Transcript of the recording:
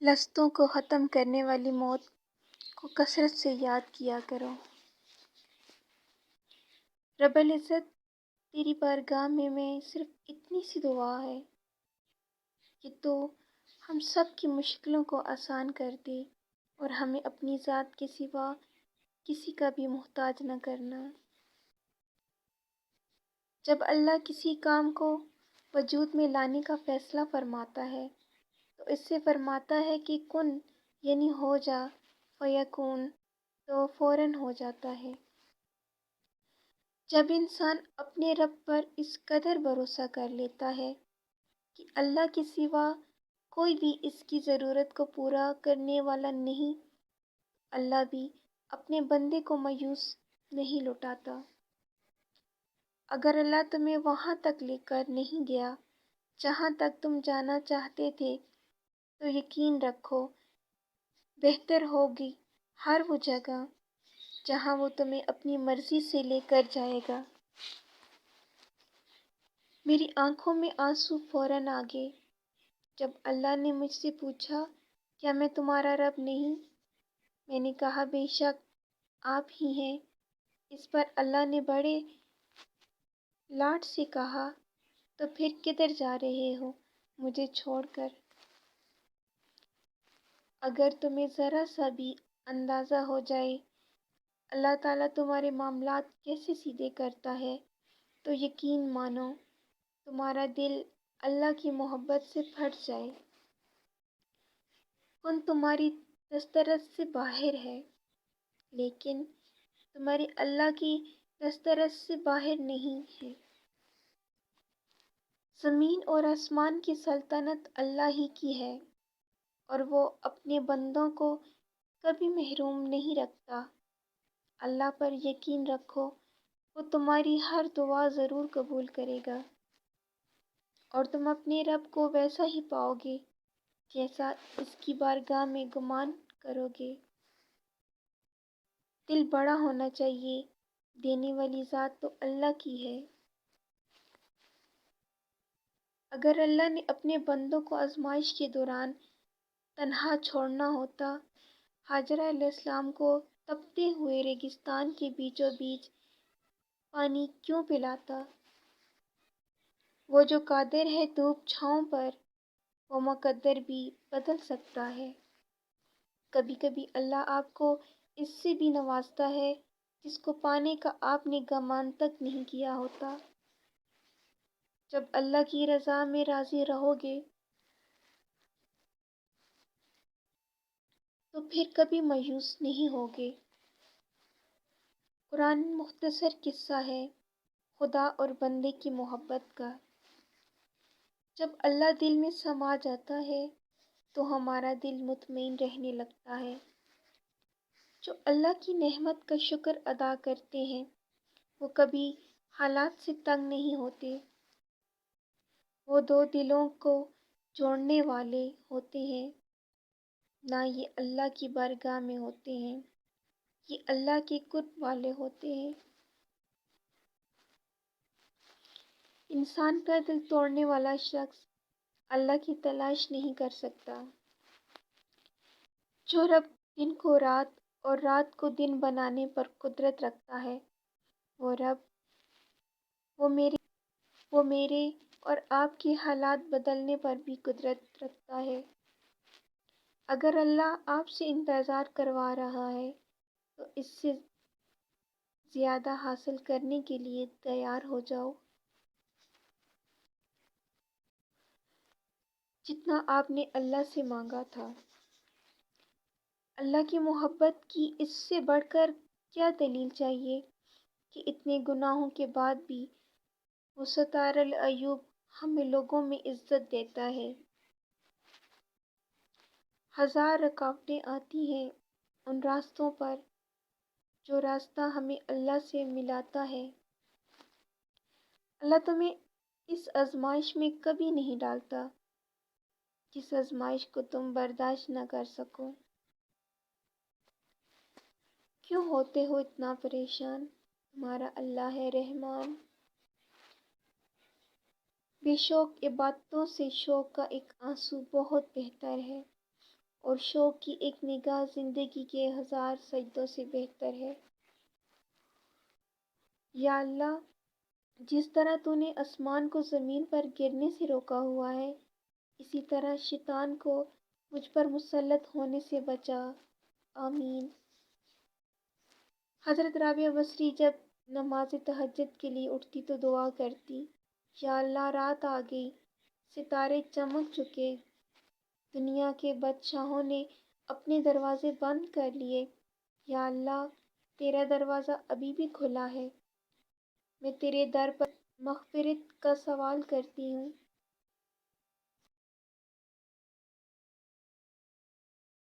لذتوں کو ختم کرنے والی موت کو کثرت سے یاد کیا کرو۔ رب العزت، تیری بارگاہ میں صرف اتنی سی دعا ہے کہ تو ہم سب کی مشکلوں کو آسان کر دے اور ہمیں اپنی ذات کے سوا کسی کا بھی محتاج نہ کرنا۔ جب اللہ کسی کام کو وجود میں لانے کا فیصلہ فرماتا ہے تو اس سے فرماتا ہے کہ کن یعنی ہو جا، فیکون تو فوراً ہو جاتا ہے۔ جب انسان اپنے رب پر اس قدر بھروسہ کر لیتا ہے کہ اللہ کے سوا کوئی بھی اس کی ضرورت کو پورا کرنے والا نہیں، اللہ بھی اپنے بندے کو مایوس نہیں لوٹاتا۔ اگر اللہ تمہیں وہاں تک لے کر نہیں گیا جہاں تک تم جانا چاہتے تھے تو یقین رکھو بہتر ہوگی ہر وہ جگہ جہاں وہ تمہیں اپنی مرضی سے لے کر جائے گا۔ میری آنکھوں میں آنسو فوراً آ گئے جب اللہ نے مجھ سے پوچھا، کیا میں تمہارا رب نہیں؟ میں نے کہا، بے شک آپ ہی ہیں۔ اس پر اللہ نے بڑے لاڈ سے کہا، تو پھر کدھر جا رہے ہو مجھے چھوڑ کر؟ اگر تمہیں ذرا سا بھی اندازہ ہو جائے اللہ تعالیٰ تمہارے معاملات کیسے سیدھے کرتا ہے تو یقین مانو تمہارا دل اللہ کی محبت سے پھٹ جائے۔ کن تمہاری دسترس سے باہر ہے لیکن تمہاری اللہ کی دسترس سے باہر نہیں ہے۔ زمین اور آسمان کی سلطنت اللہ ہی کی ہے اور وہ اپنے بندوں کو کبھی محروم نہیں رکھتا۔ اللہ پر یقین رکھو، وہ تمہاری ہر دعا ضرور قبول کرے گا اور تم اپنے رب کو ویسا ہی پاؤ گے جیسا اس کی بارگاہ میں گمان کرو گے۔ دل بڑا ہونا چاہیے، دینے والی ذات تو اللہ کی ہے۔ اگر اللہ نے اپنے بندوں کو آزمائش کے دوران تنہا چھوڑنا ہوتا، ہاجرہ علیہ السلام کو تپتے ہوئے ریگستان کے بیچوں بیچ پانی کیوں پلاتا؟ وہ جو قادر ہے دھوپ چھاؤں پر، وہ مقدر بھی بدل سکتا ہے۔ کبھی کبھی اللہ آپ کو اس سے بھی نوازتا ہے جس کو پانے کا آپ نے گمان تک نہیں کیا ہوتا۔ جب اللہ کی رضا میں راضی رہو گے تو پھر کبھی مایوس نہیں ہوگے۔ قرآن مختصر قصہ ہے خدا اور بندے کی محبت کا۔ جب اللہ دل میں سما جاتا ہے تو ہمارا دل مطمئن رہنے لگتا ہے۔ جو اللہ کی نعمت کا شکر ادا کرتے ہیں وہ کبھی حالات سے تنگ نہیں ہوتے۔ وہ دو دلوں کو جوڑنے والے ہوتے ہیں، نہ یہ اللہ کی بارگاہ میں ہوتے ہیں، یہ اللہ کے قرب والے ہوتے ہیں۔ انسان کا دل توڑنے والا شخص اللہ کی تلاش نہیں کر سکتا۔ جو رب دن کو رات اور رات کو دن بنانے پر قدرت رکھتا ہے، وہ رب وہ میرے اور آپ کے حالات بدلنے پر بھی قدرت رکھتا ہے۔ اگر اللہ آپ سے انتظار کروا رہا ہے تو اس سے زیادہ حاصل کرنے کے لیے تیار ہو جاؤ۔ جتنا آپ نے اللہ سے مانگا تھا۔ اللہ کی محبت کی اس سے بڑھ کر کیا دلیل چاہیے کہ اتنے گناہوں کے بعد بھی وہ ستار العیوب ہمیں لوگوں میں عزت دیتا ہے۔ ہزار رکاوٹیں آتی ہیں ان راستوں پر جو راستہ ہمیں اللہ سے ملاتا ہے۔ اللہ تمہیں اس آزمائش میں کبھی نہیں ڈالتا جس آزمائش کو تم برداشت نہ کر سکو۔ کیوں ہوتے ہو اتنا پریشان؟ تمہارا اللہ ہے رحمان۔ بے شوق عبادتوں سے شوق کا ایک آنسو بہت بہتر ہے۔ اور شوق کی ایک نگاہ زندگی کے 1000 سجدوں سے بہتر ہے۔ یا اللہ، جس طرح تو نے آسمان کو زمین پر گرنے سے روکا ہوا ہے، اسی طرح شیطان کو مجھ پر مسلط ہونے سے بچا۔ آمین۔ حضرت رابعہ بصری جب نماز تہجد کے لیے اٹھتی تو دعا کرتی، یا اللہ رات آ گئی، ستارے چمک چکے، دنیا کے بادشاہوں نے اپنے دروازے بند کر لیے، یا اللہ تیرا دروازہ ابھی بھی کھلا ہے، میں تیرے در پر مغفرت کا سوال کرتی ہوں۔